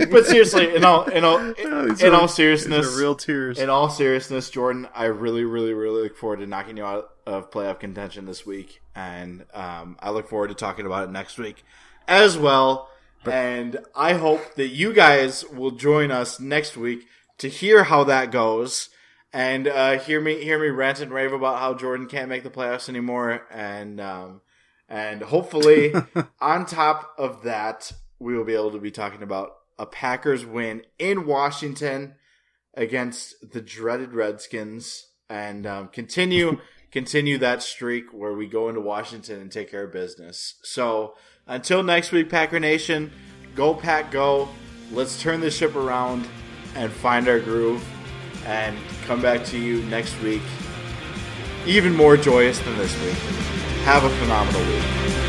But seriously, in all seriousness, these are real tears. In all seriousness, Jordan, I really, really, really look forward to knocking you out of playoff contention this week, and I look forward to talking about it next week as well. And I hope that you guys will join us next week to hear how that goes, and hear me rant and rave about how Jordan can't make the playoffs anymore, and hopefully on top of that, we will be able to be talking about a Packers win in Washington against the dreaded Redskins, and continue that streak where we go into Washington and take care of business. So until next week, Packer Nation, go Pack go. Let's turn this ship around and find our groove and come back to you next week even more joyous than this week. Have a phenomenal week.